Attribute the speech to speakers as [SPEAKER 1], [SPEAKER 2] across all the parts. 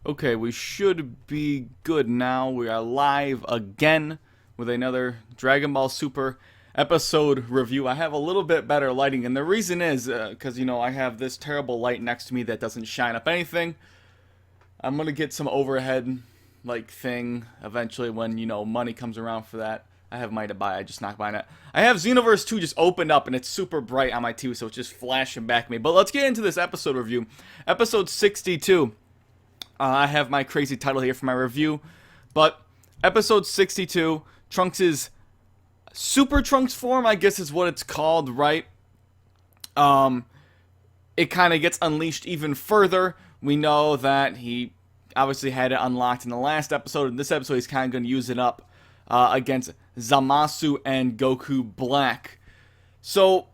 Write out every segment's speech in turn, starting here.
[SPEAKER 1] Okay, we should be good now. We are live again with another Dragon Ball Super episode review. I have a little bit better lighting, and the reason is because, I have this terrible light next to me that doesn't shine up anything. I'm going to get some overhead, thing eventually when, money comes around for that. I have money to buy, I just not buying it. I have Xenoverse 2 just opened up, and it's super bright on my TV, so it's just flashing back at me. But let's get into this episode review. Episode 62. I have my crazy title here for my review, but episode 62, Trunks' Super Trunks form, I guess is what it's called, right? It kind of gets unleashed even further. We know that he obviously had it unlocked in the last episode. In this episode, he's kind of going to use it up against Zamasu and Goku Black. So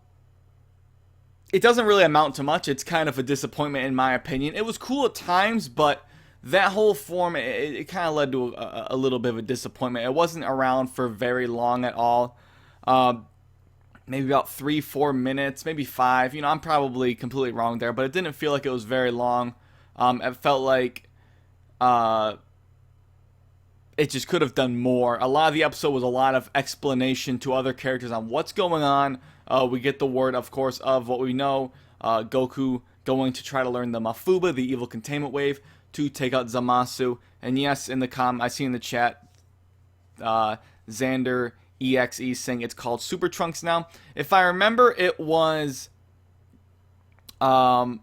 [SPEAKER 1] it doesn't really amount to much. It's kind of a disappointment in my opinion. It was cool at times, but that whole form, it kind of led to a little bit of a disappointment. It wasn't around for very long at all. Maybe about 3-4 minutes, maybe 5. I'm probably completely wrong there, but it didn't feel like it was very long. It felt like it just could have done more. A lot of the episode was a lot of explanation to other characters on what's going on. We get the word, of course, of what we know. Goku going to try to learn the Mafuba, the evil containment wave, to take out Zamasu. And yes, in the I see in the chat, Xander EXE saying it's called Super Trunks now. If I remember, it was kind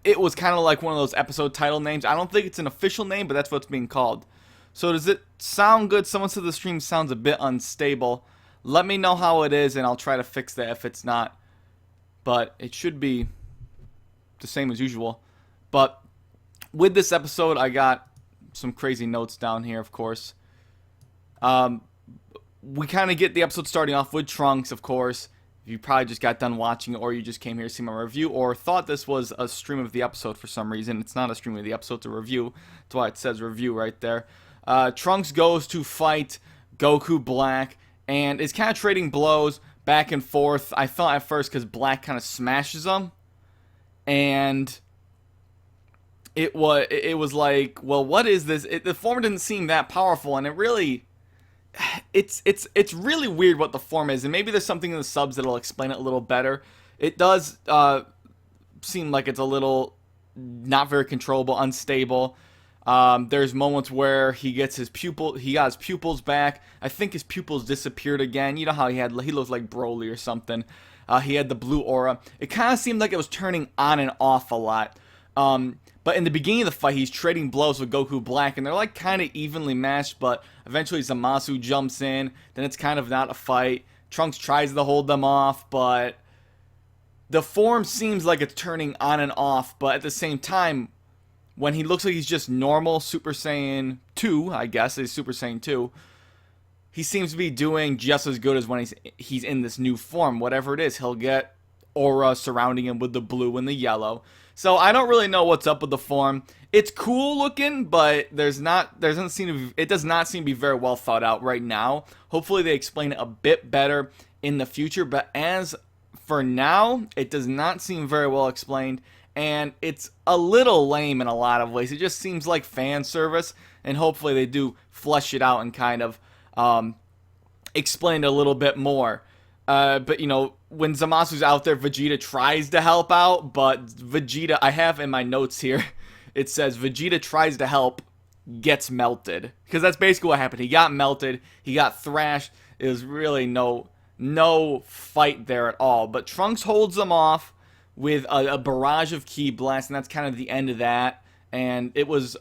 [SPEAKER 1] of like one of those episode title names. I don't think it's an official name, but that's what it's being called. So does it sound good? Someone said the stream sounds a bit unstable. Let me know how it is, and I'll try to fix that if it's not. But it should be the same as usual. But with this episode, I got some crazy notes down here, of course. We kind of get the episode starting off with Trunks, of course. You probably just got done watching it, or you just came here to see my review, or thought this was a stream of the episode for some reason. It's not a stream of the episode, it's a review. That's why it says review right there. Trunks goes to fight Goku Black, and is kind of trading blows back and forth. I thought at first because Black kind of smashes him, and it was like, well, what is this? The form didn't seem that powerful, and it really, it's really weird what the form is, and maybe there's something in the subs that'll explain it a little better. It does seem like it's a little not very controllable, unstable. There's moments where he got his pupils back. I think his pupils disappeared again. You know how he looked like Broly or something. He had the blue aura. It kind of seemed like it was turning on and off a lot. But in the beginning of the fight, he's trading blows with Goku Black, and they're like kind of evenly matched, but eventually Zamasu jumps in, then it's kind of not a fight. Trunks tries to hold them off, but the form seems like it's turning on and off, but at the same time, when he looks like he's just normal Super Saiyan 2, I guess, is Super Saiyan 2, he seems to be doing just as good as when he's in this new form. Whatever it is, he'll get aura surrounding him with the blue and the yellow. So I don't really know what's up with the form. It's cool looking, but it does not seem to be very well thought out right now. Hopefully they explain it a bit better in the future, but as for now, it does not seem very well explained, and it's a little lame in a lot of ways. It just seems like fan service, and hopefully they do flesh it out and kind of explain it a little bit more. But when Zamasu's out there, Vegeta tries to help out, but Vegeta, I have in my notes here, it says Vegeta tries to help, gets melted. Because that's basically what happened. He got melted, he got thrashed. It was really no fight there at all. But Trunks holds them off with a barrage of ki blasts, and that's kind of the end of that. And it was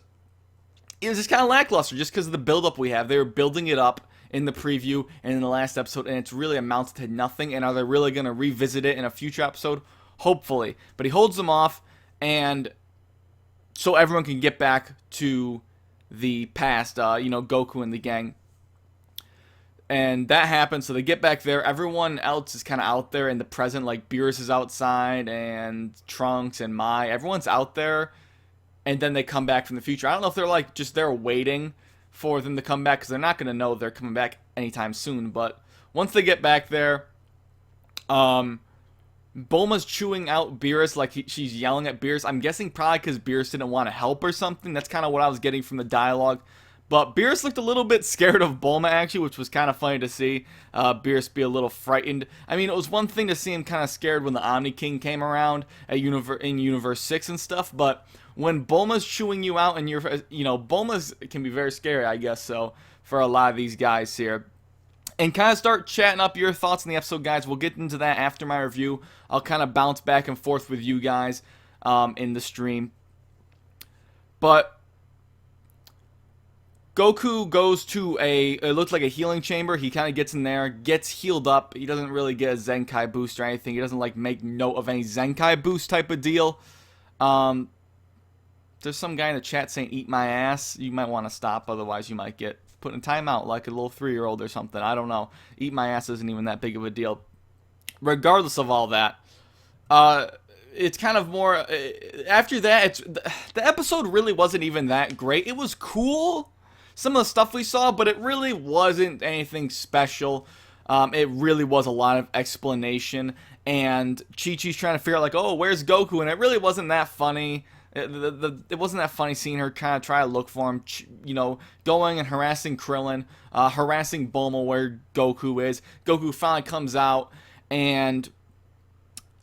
[SPEAKER 1] just kind of lackluster, just because of the build-up we have. They were building it up in the preview and in the last episode, and it's really amounts to nothing. And are they really going to revisit it in a future episode? Hopefully. But he holds them off, and so everyone can get back to the past, Goku and the gang. And that happens, so they get back there. Everyone else is kind of out there in the present, like Beerus is outside, and Trunks and Mai. Everyone's out there, and then they come back from the future. I don't know if they're just there waiting for them to come back, because they're not going to know they're coming back anytime soon. But once they get back there, Bulma's chewing out Beerus like she's yelling at Beerus. I'm guessing probably because Beerus didn't want to help or something. That's kind of what I was getting from the dialogue. But Beerus looked a little bit scared of Bulma, actually, which was kind of funny to see. Beerus be a little frightened. I mean, it was one thing to see him kind of scared when the Omni King came around at in Universe 6 and stuff, but when Bulma's chewing you out and Bulma's can be very scary, I guess, so, for a lot of these guys here. And kind of start chatting up your thoughts on the episode, guys. We'll get into that after my review. I'll kind of bounce back and forth with you guys in the stream. But Goku goes to it looks like a healing chamber. He kind of gets in there, gets healed up. He doesn't really get a Zenkai boost or anything. He doesn't like make note of any Zenkai boost type of deal. There's some guy in the chat saying, eat my ass. You might want to stop, otherwise you might get put in timeout like a little 3-year-old or something. I don't know. Eat my ass isn't even that big of a deal. Regardless of all that, it's kind of more... after that, the episode really wasn't even that great. It was cool, some of the stuff we saw, but it really wasn't anything special. It really was a lot of explanation, and Chi-Chi's trying to figure out, like, oh, where's Goku? And it really wasn't that funny. It wasn't that funny seeing her kind of try to look for him, going and harassing Krillin, harassing Bulma where Goku is. Goku finally comes out and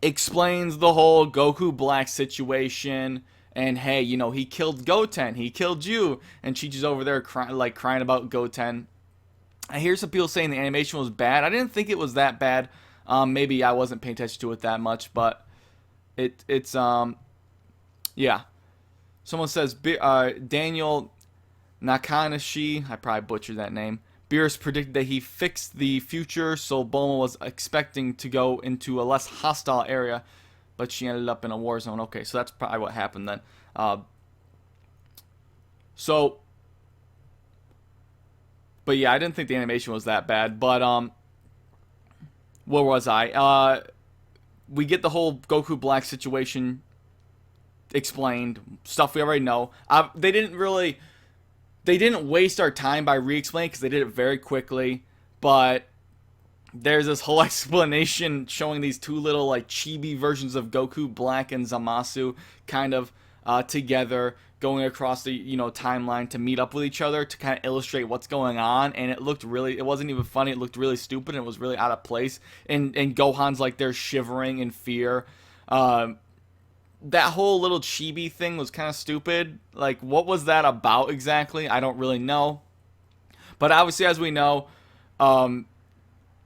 [SPEAKER 1] explains the whole Goku Black situation. And hey, he killed Goten, he killed you. And Chi-Chi's over there crying about Goten. I hear some people saying the animation was bad. I didn't think it was that bad. Maybe I wasn't paying attention to it that much, but it's yeah. Someone says, Daniel Nakanishi, I probably butchered that name. Beerus predicted that he fixed the future, so Bulma was expecting to go into a less hostile area, but she ended up in a war zone. Okay, so that's probably what happened then. But yeah, I didn't think the animation was that bad, but, where was I? We get the whole Goku Black situation explained, stuff we already know. They didn't waste our time by re-explaining because they did it very quickly, but there's this whole explanation showing these two little like chibi versions of Goku Black and Zamasu kind of together going across the timeline to meet up with each other to kind of illustrate what's going on, and it wasn't even funny. It looked really stupid and it was really out of place, and Gohan's like they're shivering in fear. That whole little chibi thing was kind of stupid. Like, what was that about exactly? I don't really know. But obviously, as we know,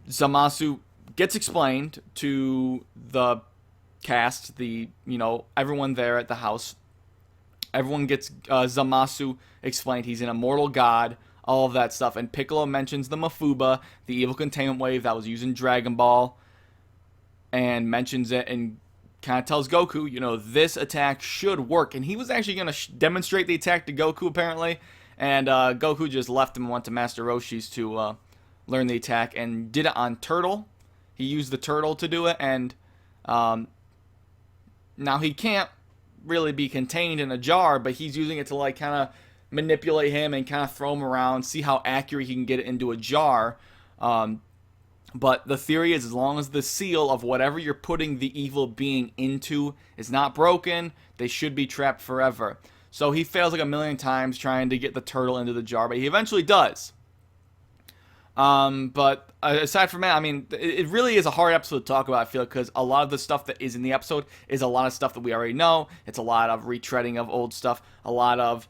[SPEAKER 1] Zamasu gets explained to the cast, everyone there at the house. Everyone gets Zamasu explained. He's an immortal god, all of that stuff. And Piccolo mentions the Mafuba, the evil containment wave that was used in Dragon Ball, and mentions it and kind of tells Goku, this attack should work. And he was actually going to demonstrate the attack to Goku, apparently. And Goku just left him and went to Master Roshi's to learn the attack. And did it on Turtle. He used the Turtle to do it. And now he can't really be contained in a jar, but he's using it to, like, kind of manipulate him and kind of throw him around, see how accurate he can get it into a jar. But the theory is, as long as the seal of whatever you're putting the evil being into is not broken, they should be trapped forever. So he fails like a million times trying to get the turtle into the jar, but he eventually does. But aside from that, I mean, it really is a hard episode to talk about, I feel, because a lot of the stuff that is in the episode is a lot of stuff that we already know. It's a lot of retreading of old stuff, a lot of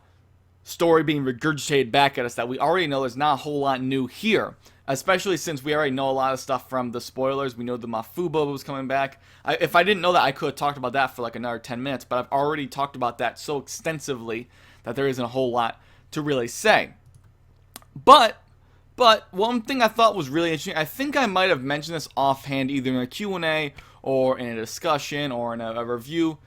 [SPEAKER 1] story being regurgitated back at us that we already know. There's not a whole lot new here, especially since we already know a lot of stuff from the spoilers. We know the Mafuba was coming back. If I didn't know that, I could have talked about that for like another 10 minutes, but I've already talked about that so extensively that there isn't a whole lot to really say. But one thing I thought was really interesting, I think I might have mentioned this offhand either in a Q&A or in a discussion or in a review.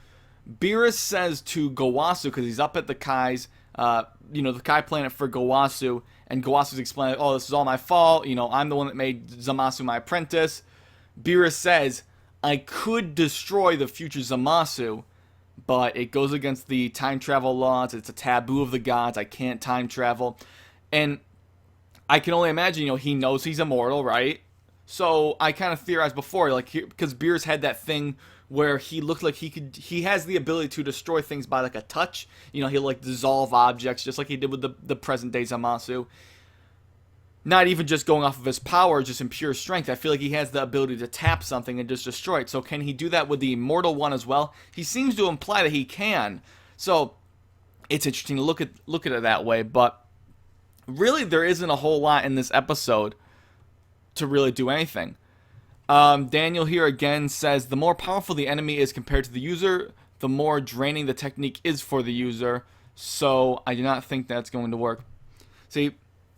[SPEAKER 1] Beerus says to Gowasu, because he's up at the Kai's, the Kai planet for Gowasu, and Gowasu's explaining, oh, this is all my fault, I'm the one that made Zamasu my apprentice. Beerus says, I could destroy the future Zamasu, but it goes against the time travel laws, it's a taboo of the gods, I can't time travel. And I can only imagine, he knows he's immortal, right? So I kind of theorized before, like, because Beerus had that thing where he looked like he has the ability to destroy things by like a touch. You know, he'll like dissolve objects just like he did with the present day Zamasu. Not even just going off of his power, just in pure strength. I feel like he has the ability to tap something and just destroy it. So can he do that with the Immortal One as well? He seems to imply that he can. So it's interesting to look at it that way. But really, there isn't a whole lot in this episode to really do anything. Daniel here again says, the more powerful the enemy is compared to the user, the more draining the technique is for the user. So I do not think that's going to work. See,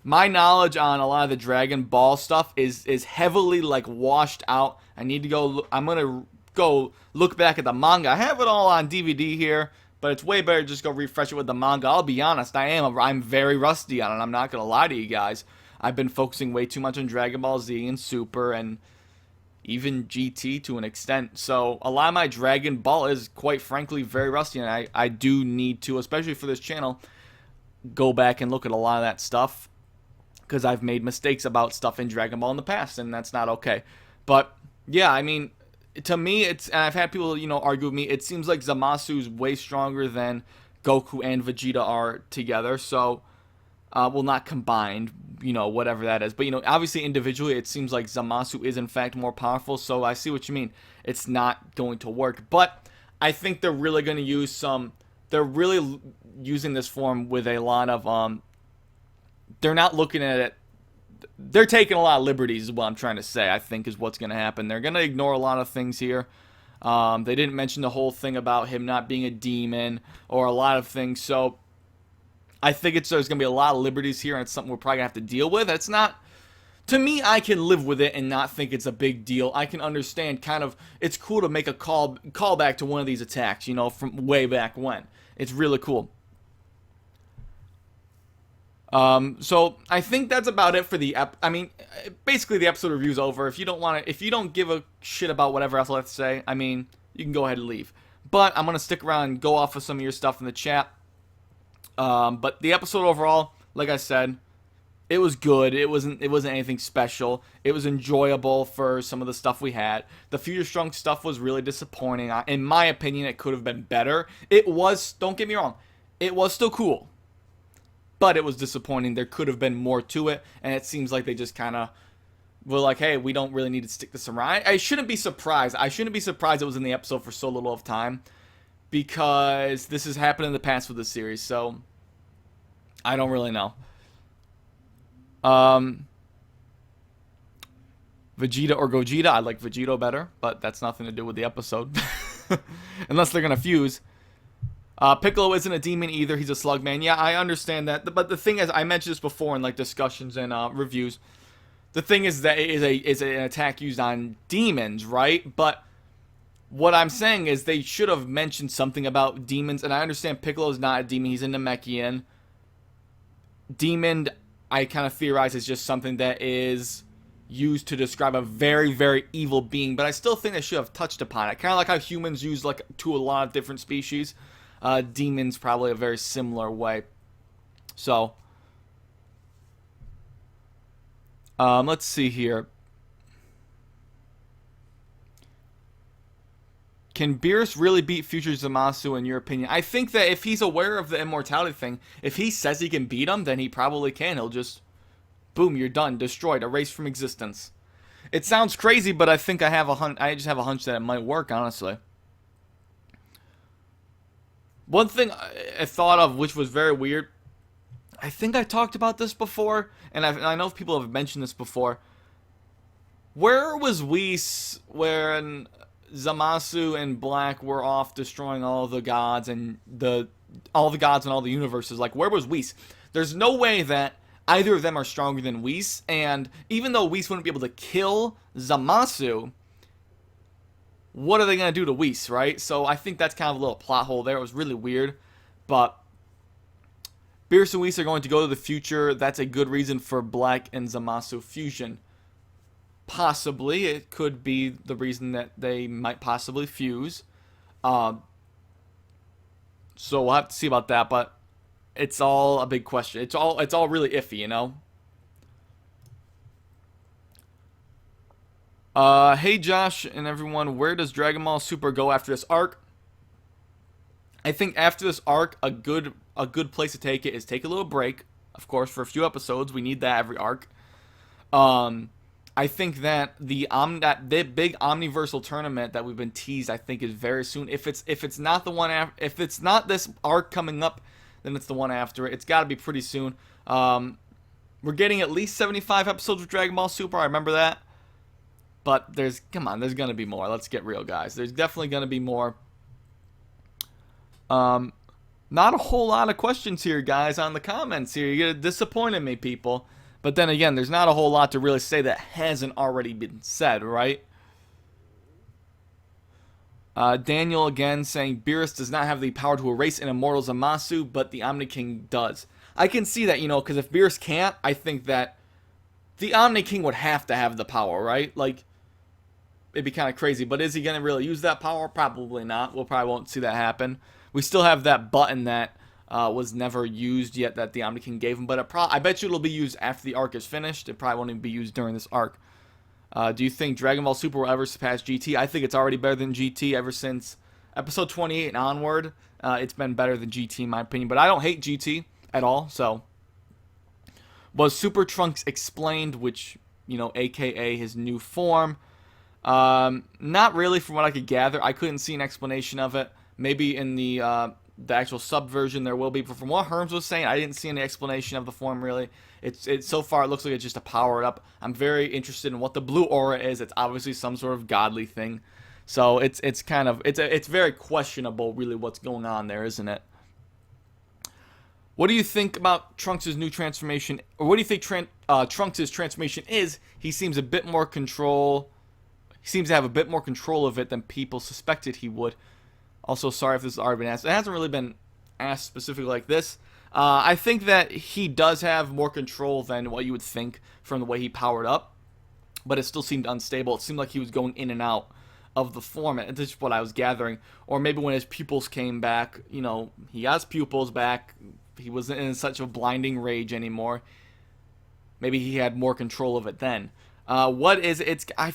[SPEAKER 1] my knowledge on a lot of the Dragon Ball stuff is heavily like washed out. I need to go. I'm gonna go look back at the manga. I have it all on DVD here, but it's way better to just go refresh it with the manga. I'll be honest, I'm very rusty on it. I'm not gonna lie to you guys. I've been focusing way too much on Dragon Ball Z and Super and even GT to an extent. So a lot of my Dragon Ball is quite frankly very rusty, and I do need to, especially for this channel, go back and look at a lot of that stuff, because I've made mistakes about stuff in Dragon Ball in the past, and that's not okay. But yeah, I mean, to me, and I've had people, argue with me, it seems like Zamasu's way stronger than Goku and Vegeta are together. So, well, not combined, whatever that is. But, obviously individually, it seems like Zamasu is in fact more powerful. So I see what you mean. It's not going to work. But I think they're really going to use they're really using this form with a lot of, they're not looking at it. They're taking a lot of liberties is what I'm trying to say, I think, is what's going to happen. They're going to ignore a lot of things here. They didn't mention the whole thing about him not being a demon or a lot of things. So I think there's going to be a lot of liberties here, and it's something we're probably going to have to deal with. It's not, to me, I can live with it and not think it's a big deal. I can understand it's cool to make a call back to one of these attacks, from way back when. It's really cool. So I think that's about it for basically the episode review's over. If you don't give a shit about whatever else I have to say, you can go ahead and leave. But I'm gonna stick around and go off of some of your stuff in the chat. But the episode overall, like I said, it was good. It wasn't anything special. It was enjoyable for some of the stuff we had. The Future Strong stuff was really disappointing. In my opinion, it could have been better. Don't get me wrong, it was still cool. But it was disappointing. There could have been more to it, and it seems like they just kind of were like, hey, we don't really need to stick this around. I shouldn't be surprised. It was in the episode for so little of time, because this has happened in the past with the series, so I don't really know. Vegeta or Gogeta, I like Vegito better, but that's nothing to do with the episode. Unless they're going to fuse. Piccolo isn't a demon either. He's a slugman. Yeah, I understand that. But the thing is, I mentioned this before in like discussions and reviews. The thing is that it is an attack used on demons, right? But what I'm saying is they should have mentioned something about demons. And I understand Piccolo's not a demon. He's a Namekian. Demon, I kind of theorize, is just something that is used to describe a very, very evil being. But I still think they should have touched upon it. Kind of like how humans use like to a lot of different species. Demons probably a very similar way. So, let's see here. Can Beerus really beat Future Zamasu in your opinion? I think that if he's aware of the immortality thing, if he says he can beat him, then he probably can. He'll just, boom, you're done, destroyed, erased from existence. It sounds crazy, but I think I just have a hunch that it might work, honestly. One thing I thought of, which was very weird, I think I talked about this before, and I know people have mentioned this before. Where was Whis when Zamasu and Black were off destroying all the gods and all the universes? Like, where was Whis? There's no way that either of them are stronger than Whis, and even though Whis wouldn't be able to kill Zamasu, what are they going to do to Whis, right? So I think that's kind of a little plot hole there. It was really weird. But Beerus and Whis are going to go to the future. That's a good reason for Black and Zamasu fusion. Possibly. It could be the reason that they might possibly fuse. So we'll have to see about that. But it's all a big question. It's all really iffy, Hey Josh and everyone, where does Dragon Ball Super go after this arc? I think after this arc, a good place to take it is take a little break. Of course, for a few episodes, we need that every arc. Um, I think that the big omniversal tournament that we've been teased, I think, is very soon. If it's not the one if it's not this arc coming up, then it's the one after it. It's got to be pretty soon. We're getting at least 75 episodes of Dragon Ball Super. I remember that. But there's gonna be more. Let's get real, guys. There's definitely gonna be more. Not a whole lot of questions here, guys, on the comments here. You're disappointing me, people. But then again, there's not a whole lot to really say that hasn't already been said, right? Daniel again saying Beerus does not have the power to erase an immortal Zamasu, but the Omni King does. I can see that, because if Beerus can't, I think that the Omni King would have to have the power, right? Like, it'd be kind of crazy. But is he going to really use that power? Probably not. We'll probably won't see that happen. We still have that button that was never used yet that the Omni King gave him. But I bet you it'll be used after the arc is finished. It probably won't even be used during this arc. Do you think Dragon Ball Super will ever surpass GT? I think it's already better than GT ever since episode 28 and onward. It's been better than GT in my opinion. But I don't hate GT at all. So, was Super Trunks explained, which, aka his new form? Not really from what I could gather. I couldn't see an explanation of it. Maybe in the actual subversion there will be, but from what Herms was saying, I didn't see any explanation of the form really. It's so far it looks like it's just a power up. I'm very interested in what the blue aura is. It's obviously some sort of godly thing. So it's very questionable really what's going on there, isn't it? What do you think about Trunks' new transformation? Or what do you think Trunks' transformation is? He seems a bit more control. He seems to have a bit more control of it than people suspected he would. Also, sorry if this has already been asked. It hasn't really been asked specifically like this. I think that he does have more control than what you would think from the way he powered up. But it still seemed unstable. It seemed like he was going in and out of the form. And this is what I was gathering. Or maybe when his pupils came back, he has pupils back. He wasn't in such a blinding rage anymore. Maybe he had more control of it then. What is it? I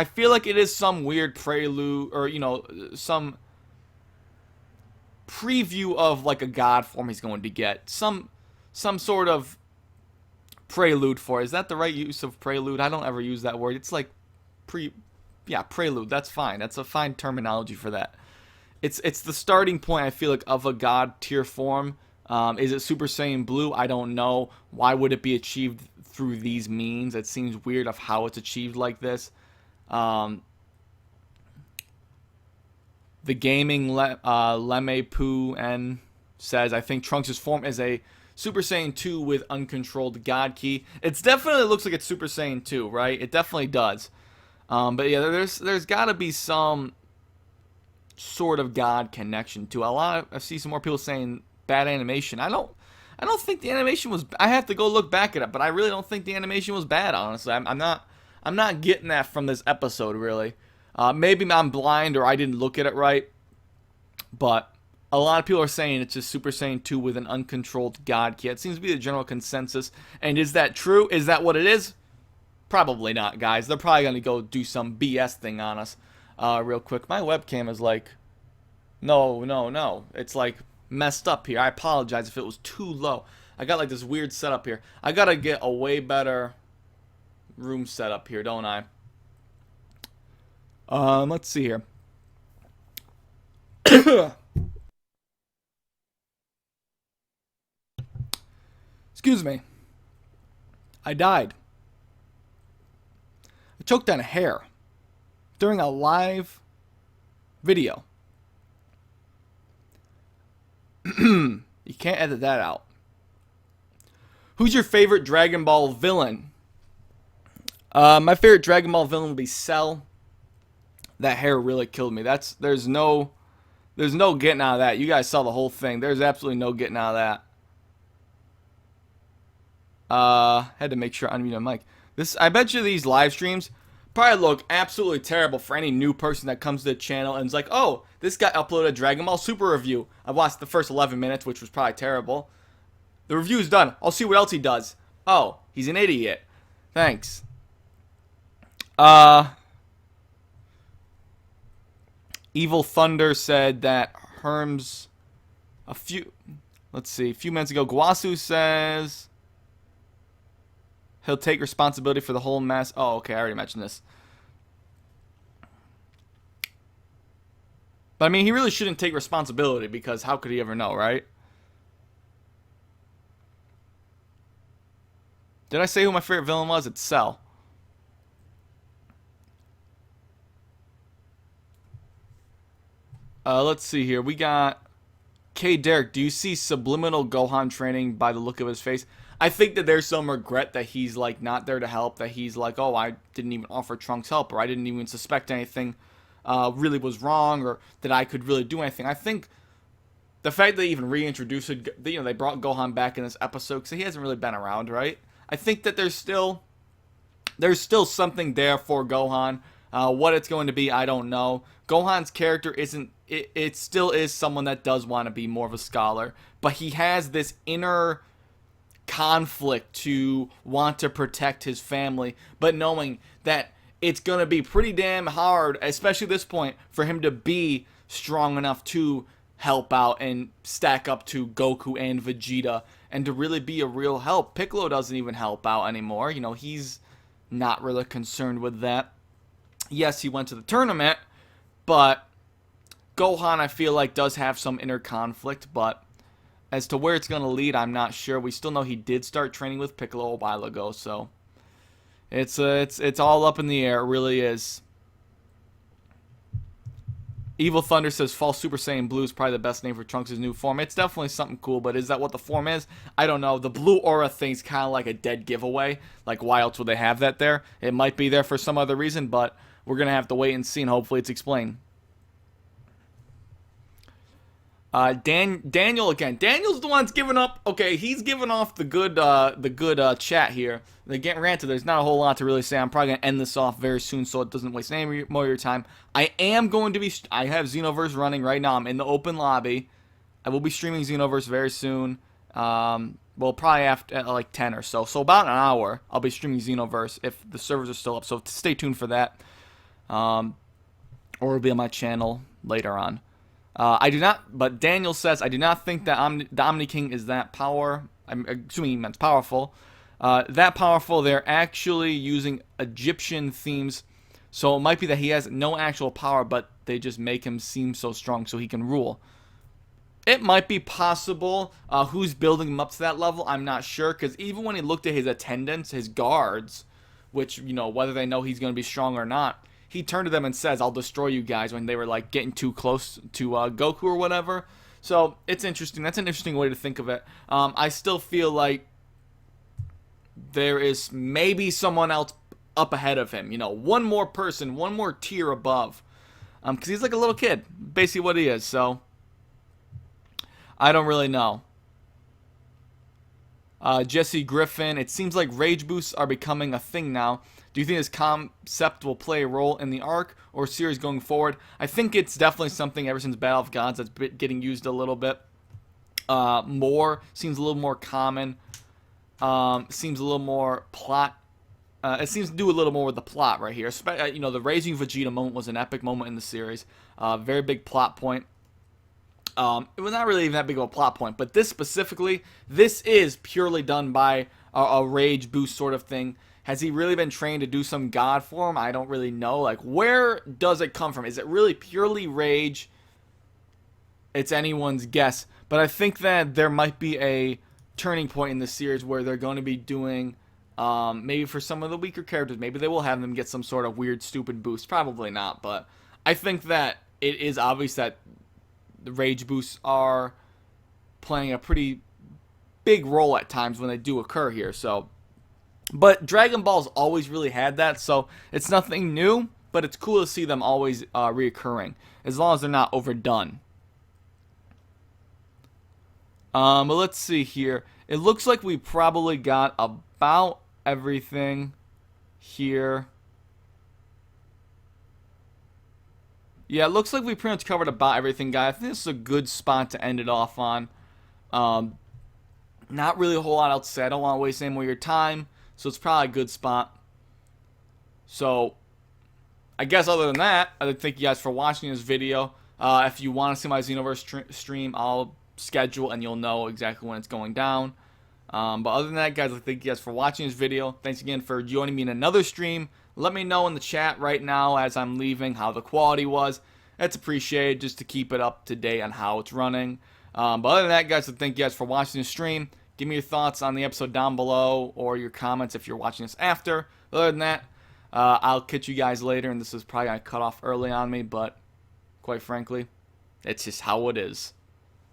[SPEAKER 1] feel like it is some weird prelude or, some preview of like a god form he's going to get. Some sort of prelude for it. Is that the right use of prelude? I don't ever use that word. It's like prelude. That's fine. That's a fine terminology for that. It's the starting point, I feel like, of a god tier form. Is it Super Saiyan Blue? I don't know. Why would it be achieved through these means? It seems weird of how it's achieved like this. The gaming Leme Poo N says, I think Trunks' form is a Super Saiyan 2 with uncontrolled God Ki. It definitely looks like it's Super Saiyan 2, right? It definitely does. But yeah, there's got to be some sort of God connection to it. I see some more people saying bad animation. I don't think the animation was. I have to go look back at it, but I really don't think the animation was bad. Honestly, I'm not getting that from this episode really. Maybe I'm blind or I didn't look at it right, but a lot of people are saying it's just Super Saiyan 2 with an uncontrolled God Ki. It seems to be the general consensus. And is that true? Is that what it is? Probably not, guys. They're probably gonna go do some BS thing on us, real quick. My webcam is like, no. It's like messed up here. I apologize if it was too low. I got like this weird setup here. I gotta get a way better room setup here, don't I? Let's see here. Excuse me. I died. I choked on a hair during a live video. You can't edit that out. Who's your favorite Dragon Ball villain? My favorite Dragon Ball villain would be Cell. That hair really killed me. There's no getting out of that. You guys saw the whole thing. There's absolutely no getting out of that. Had to make sure I unmute my mic. I bet you these live streams probably look absolutely terrible for any new person that comes to the channel and is like, oh, this guy uploaded a Dragon Ball Super review. I watched the first 11 minutes, which was probably terrible. The review's done. I'll see what else he does. Oh, he's an idiot. Thanks. Evil Thunder said that Herms a few minutes ago. Guasu says he'll take responsibility for the whole mess. Oh, okay, I already mentioned this. But I mean, he really shouldn't take responsibility because how could he ever know, right? Did I say who my favorite villain was? It's Cell. Let's see here. We got K. Derek. Do you see subliminal Gohan training by the look of his face? I think that there's some regret that he's like not there to help. That he's like, oh, I didn't even offer Trunks help, or I didn't even suspect anything really was wrong, or that I could really do anything. I think the fact that they even reintroduced it, they brought Gohan back in this episode because he hasn't really been around, right? I think that there's still something there for Gohan. What it's going to be, I don't know. Gohan's character isn't. It still is someone that does want to be more of a scholar, but he has this inner conflict to want to protect his family, but knowing that it's going to be pretty damn hard, especially at this point, for him to be strong enough to help out and stack up to Goku and Vegeta and to really be a real help. Piccolo doesn't even help out anymore. He's not really concerned with that. Yes, he went to the tournament, but Gohan, I feel like, does have some inner conflict, but as to where it's going to lead, I'm not sure. We still know he did start training with Piccolo a while ago, so it's all up in the air. It really is. Evil Thunder says False Super Saiyan Blue is probably the best name for Trunks' new form. It's definitely something cool, but is that what the form is? I don't know. The blue aura thing's kind of like a dead giveaway. Like, why else would they have that there? It might be there for some other reason, but we're going to have to wait and see, and hopefully it's explained. Daniel again. Daniel's the one that's giving up. Okay, he's giving off the good chat here. Granted, there's not a whole lot to really say. I'm probably gonna end this off very soon, so it doesn't waste any more of your time. I am going to be. I have Xenoverse running right now. I'm in the open lobby. I will be streaming Xenoverse very soon. Well, probably after like 10 or so. So about an hour, I'll be streaming Xenoverse if the servers are still up. So stay tuned for that. Or it'll be on my channel later on. But Daniel says, I do not think that the Omni King is that I'm assuming he meant powerful. That powerful, they're actually using Egyptian themes. So it might be that he has no actual power, but they just make him seem so strong so he can rule. It might be possible. Who's building him up to that level, I'm not sure. Because even when he looked at his attendants, his guards, which, whether they know he's going to be strong or not, he turned to them and says, I'll destroy you guys, when they were like getting too close to Goku or whatever. So it's interesting. That's an interesting way to think of it. I still feel like there is maybe someone else up ahead of him. One more person, one more tier above. Because he's like a little kid, basically what he is. So I don't really know. Jesse Griffin, it seems like rage boosts are becoming a thing now. Do you think this concept will play a role in the arc or series going forward? I think it's definitely something ever since Battle of Gods that's getting used a little bit more. Seems a little more common. Seems a little more plot. It seems to do a little more with the plot right here. The raising Vegeta moment was an epic moment in the series. Very big plot point. It was not really even that big of a plot point, but this specifically, this is purely done by a rage boost sort of thing. Has he really been trained to do some god form? I don't really know. Like, where does it come from? Is it really purely rage? It's anyone's guess. But I think that there might be a turning point in the series where they're going to be doing, maybe for some of the weaker characters, maybe they will have them get some sort of weird, stupid boost. Probably not, but I think that it is obvious that the rage boosts are playing a pretty big role at times when they do occur here. So, but Dragon Ball's always really had that, so it's nothing new, but it's cool to see them always reoccurring, as long as they're not overdone. But let's see here. It looks like we probably got about everything here. Yeah, it looks like we pretty much covered about everything, guys. I think this is a good spot to end it off on. Not really a whole lot else to say. I don't want to waste any more of your time, so it's probably a good spot. So, I guess other than that, I'd like to thank you guys for watching this video. If you want to see my Xenoverse stream, I'll schedule and you'll know exactly when it's going down. But other than that, guys, I'd like to thank you guys for watching this video. Thanks again for joining me in another stream. Let me know in the chat right now as I'm leaving how the quality was. It's appreciated just to keep it up to date on how it's running. But other than that, guys, I'd thank you guys for watching the stream. Give me your thoughts on the episode down below or your comments if you're watching this after. Other than that, I'll catch you guys later. And this is probably going to cut off early on me, but quite frankly, it's just how it is.